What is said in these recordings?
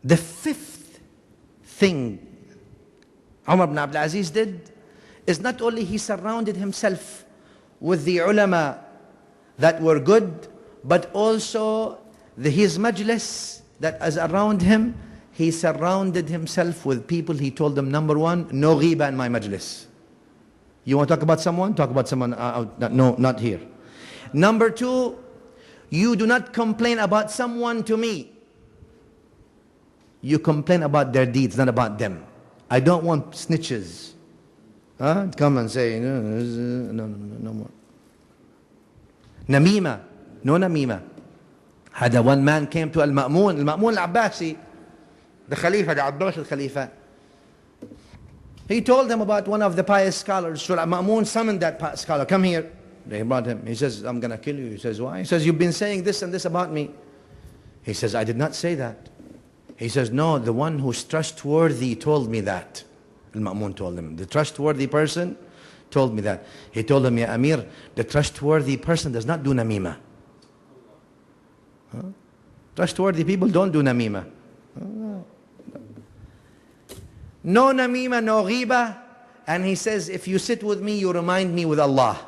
The fifth thing Umar bin Abdul Aziz did is not only he surrounded himself with the ulama that were good, but also his majlis that is around him, he surrounded himself with people. He told them, number one, no ghiba in my majlis. You want to talk about someone? Talk about someone. No, not here. Number two, you do not complain about someone to me. You complain about their deeds, not about them. I don't want snitches. Come and say, no more. Namima. No namima. Had one man came to Al-Ma'mun Al-Abbasi, the Khalifa, the Abbas al-Khalifa. He told them about one of the pious scholars. So Al-Ma'mun summoned that scholar. Come here. They brought him. He says, I'm going to kill you. He says, why? He says, you've been saying this and this about me. He says, I did not say that. He says, no, the one who's trustworthy told me that. Al-Ma'mun told him. The trustworthy person told me that. He told him, Ya Amir, the trustworthy person does not do namima. Trustworthy people don't do namima. No namima, no ghiba. And he says, if you sit with me, you remind me with Allah.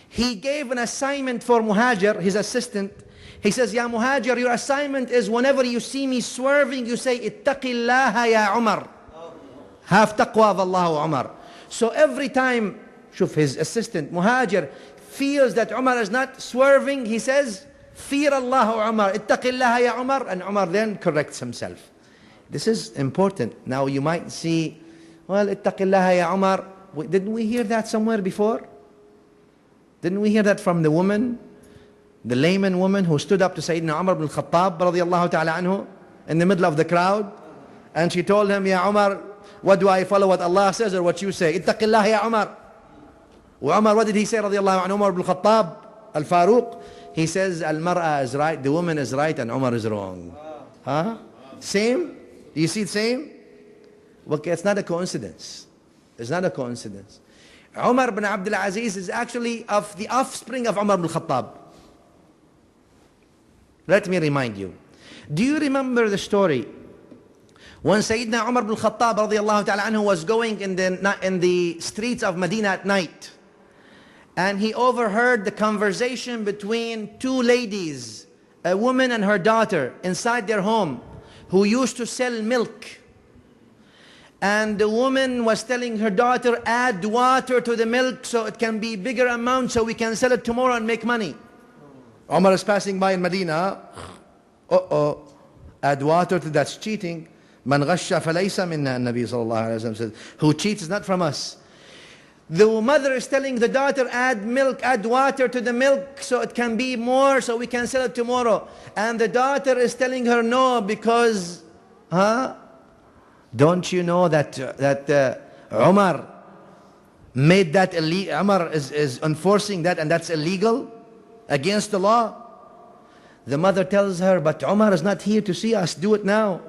He gave an assignment for Muhajir, his assistant. He says, Ya Muhajir, your assignment is whenever you see me swerving, you say, Ittaqillaha ya Umar. Have taqwa of Allah, Umar. So every time, shuf, his assistant, Muhajir, feels that Umar is not swerving, he says, Fear Allah, Umar. Ittaqillaha ya Umar. And Umar then corrects himself. This is important. Now you might see, well, Ittaqillaha ya Umar. Didn't we hear that somewhere before? Didn't we hear that from the woman, the layman woman who stood up to Sayyidina Umar bin Khattab radiyallahu ta'ala anhu in the middle of the crowd, and she told him, Ya Umar, what do I follow, what Allah says or what you say? Ittaqillah ya Umar. Wa Umar, what did he say radiyallahu anhu? Umar bin Khattab al-Faruq, he says, al-mar'a is right, the woman is right and Umar is wrong. Same? Do you see it same? Okay, it's not a coincidence. It's not a coincidence. Umar bin Abdul Aziz is actually of the offspring of Umar bin Khattab. Let me remind you. Do you remember the story when Sayyidina Umar bin Khattab radiyallahu ta'ala anhu was going in the streets of Medina at night, and he overheard the conversation between two ladies, a woman and her daughter, inside their home, who used to sell milk. And the woman was telling her daughter, add water to the milk so it can be bigger amount so we can sell it tomorrow and make money. Umar is passing by in Medina. Add water to that's cheating. Man ghasha falaysa minna, Nabi sallallahu alayhi wa sallam says. Who cheats is not from us. The mother is telling the daughter, add milk, add water to the milk so it can be more so we can sell it tomorrow. And the daughter is telling her no because, don't you know that Umar made that illegal? Umar is enforcing that, and that's illegal against the law. The mother tells her, but Umar is not here to see us, do it now.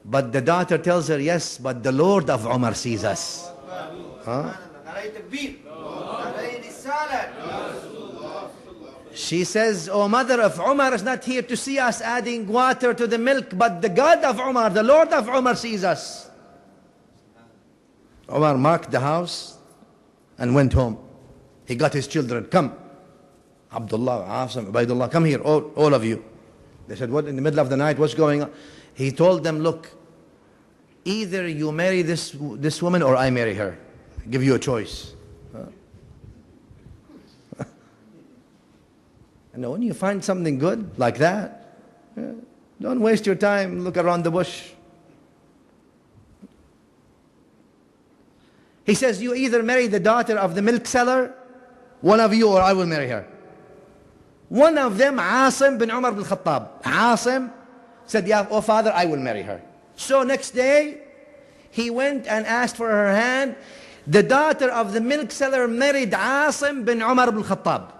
But the daughter tells her, yes, but the Lord of Umar sees us. She says, oh mother, if Umar is not here to see us adding water to the milk, but the God of Umar, the Lord of Umar sees us. Umar marked the house and went home. He got his children, come. Abdullah, Asim, Ubaidullah, come here, all of you. They said, what, in the middle of the night, what's going on? He told them, look, either you marry this woman or I marry her. I give you a choice. And when you find something good like that, don't waste your time, look around the bush. He says, you either marry the daughter of the milk seller, one of you, or I will marry her. One of them, Asim bin Umar bin Khattab. Asim said, yeah, oh father, I will marry her. So next day, he went and asked for her hand. The daughter of the milk seller married Asim bin Umar bin Khattab.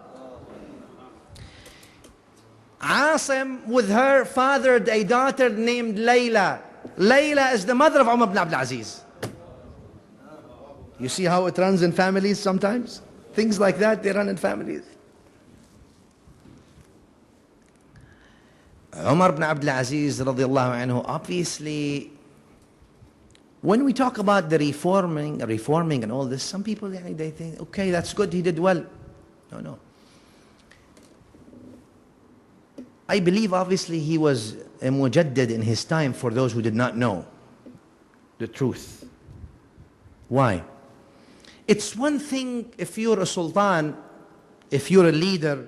Asim with her fathered a daughter named Layla. Layla is the mother of Umar bin Abdul Aziz. You see how it runs in families sometimes? Things like that, they run in families. Umar bin Abdul Aziz radiallahu anhu, obviously, when we talk about the reforming and all this, some people, they think, okay, that's good, he did well. No. I believe obviously he was a mujaddid in his time for those who did not know the truth. Why? It's one thing if you're a sultan, if you're a leader,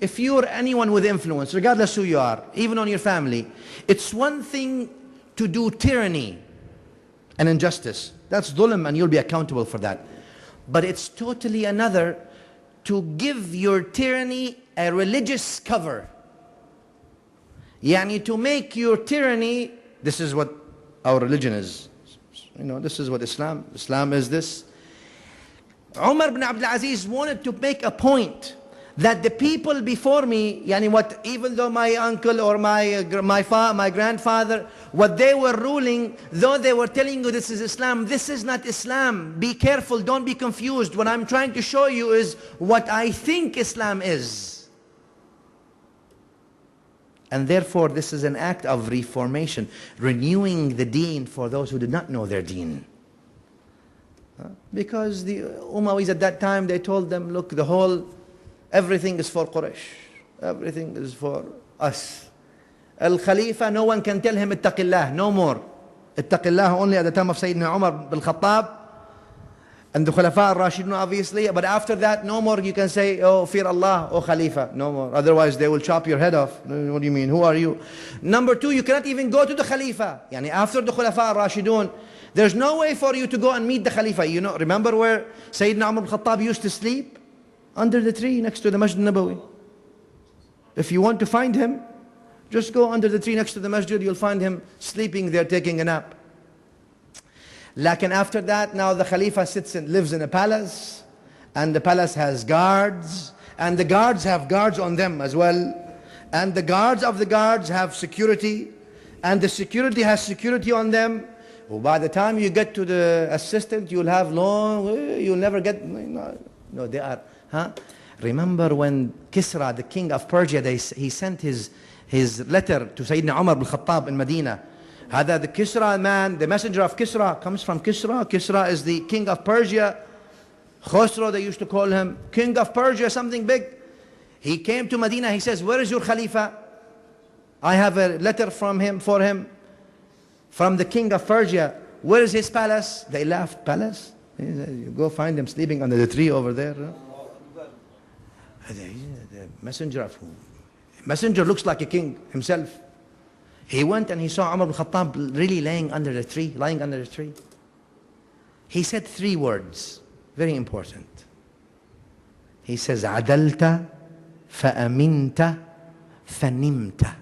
if you're anyone with influence, regardless who you are, even on your family, it's one thing to do tyranny and injustice. That's dhulm, and you'll be accountable for that. But it's totally another to give your tyranny a religious cover. Yani to make your tyranny, this is what our religion is. This is what Islam is this. Umar bin Abdul Aziz wanted to make a point that the people before me, even though my uncle or my grandfather, what they were ruling, though they were telling you this is Islam, this is not Islam. Be careful, don't be confused. What I'm trying to show you is what I think Islam is. And therefore, this is an act of reformation, renewing the deen for those who did not know their deen. Because the Umayyads at that time, they told them, look, everything is for Quraysh. Everything is for us. Al-Khalifa, no one can tell him, ittaqillah, no more. Ittaqillah only at the time of Sayyidina Umar bin Khattab and the Khulafa al-Rashidun, obviously. But after that, no more you can say, oh, fear Allah, oh Khalifa. No more. Otherwise, they will chop your head off. What do you mean? Who are you? Number two, you cannot even go to the Khalifa. After the Khulafa al-Rashidun, there's no way for you to go and meet the Khalifa. Remember where Sayyidina Umar bin Khattab used to sleep? Under the tree next to the Masjid Nabawi. If you want to find him, just go under the tree next to the masjid, you'll find him sleeping there, taking a nap. Lakin after that, now the Khalifa lives in a palace, and the palace has guards, and the guards have guards on them as well, and the guards of the guards have security, and the security has security on them. Well, by the time you get to the assistant, you'll never get, no, they are, Remember when Kisra, the king of Persia, he sent his letter to Sayyidina Umar bin Khattab in Medina. The Kisra man, the messenger of Kisra comes from Kisra. Kisra is the king of Persia. Khosrow, they used to call him, king of Persia, something big. He came to Medina, he says, where is your Khalifa? I have a letter for him, from the king of Persia. Where is his palace? They laughed, palace? He said, you go find him sleeping under the tree over there. The messenger of whom? Messenger looks like a king himself. He went and he saw Umar bin Khattab really lying under the tree. He said 3 words, very important. He says, عدلت فأمنت فنمت.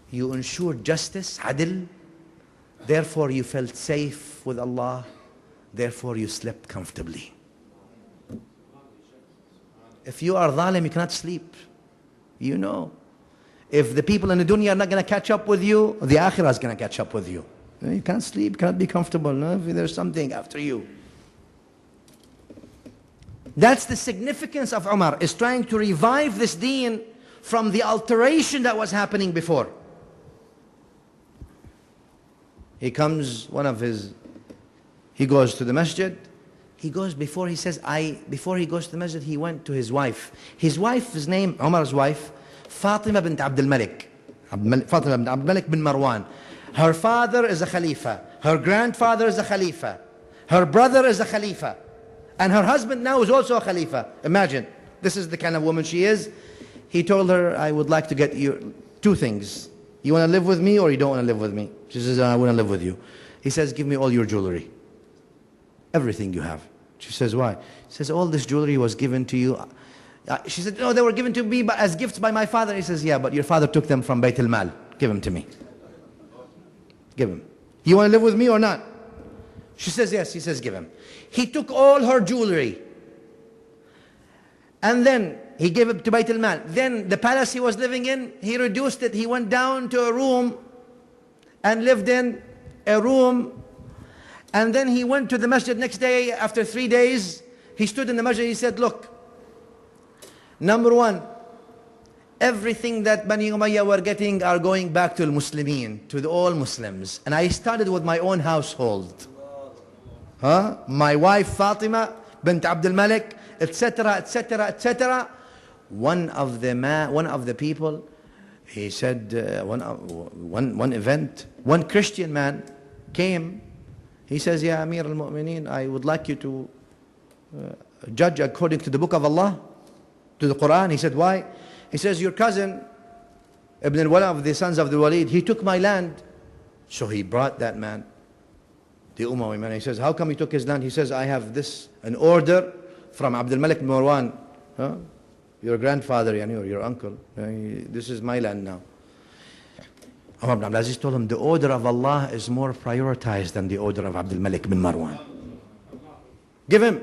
You ensured justice, adil, therefore you felt safe with Allah, therefore you slept comfortably. If you are zalim, you cannot sleep. If the people in the dunya are not going to catch up with you, the akhirah is going to catch up with you. You can't sleep, you cannot be comfortable. No? If there's something after you. That's the significance of Umar, is trying to revive this deen from the alteration that was happening before. He comes, he goes to the masjid. Before he goes to the masjid, he went to his wife. His wife's name, Umar's wife, Fatima bint Abdul Malik. Fatima bint Abdul Malik bin Marwan. Her father is a Khalifa. Her grandfather is a Khalifa. Her brother is a Khalifa. And her husband now is also a Khalifa. Imagine, this is the kind of woman she is. He told her, I would like to get you 2 things. You want to live with me or you don't want to live with me? She says, I want to live with you. He says, give me all your jewelry. Everything you have. She says, why? He says, all this jewelry was given to you. She said, no, they were given to me as gifts by my father. He says, yeah, but your father took them from Bayt al-Mal. Give them to me. Give him. You want to live with me or not? She says, yes. He says, give him. He took all her jewelry. And then he gave it to Bayt al-Mal. Then the palace he was living in, he reduced it. He went down to a room and lived in a room. And then he went to the masjid next day. After 3 days, he stood in the masjid. He said, look, number 1, everything that Bani Umayyah were getting are going back to al-Muslimin, to the all Muslims. And I started with my own household. My wife Fatima bint Abdul Malik, etc., etc., etc. One of the people, he said, one event, one Christian man came. He says, Ya Amir al-Mu'mineen, I would like you to judge according to the book of Allah, to the Quran. He said, why? He says, your cousin, Ibn al-Wala of the sons of the Walid, he took my land. So he brought that man, the Umayyads man. He says, how come he took his land? He says, I have this, an order from Abdul Malik bin Marwan, your grandfather, or your uncle. This is my land now. Umar bin Abdul Aziz told him, the order of Allah is more prioritized than the order of Abdul Malik bin Marwan. Give him,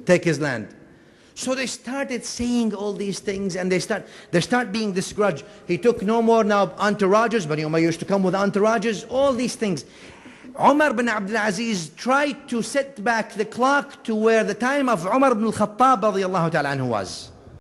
take his land. So they started saying all these things, and they start being disgrudged. He took no more now entourages, but Umar used to come with entourages, all these things. Umar bin Abdul Aziz tried to set back the clock to where the time of Umar ibn al-Khattab radiyallahu ta'ala anhu was.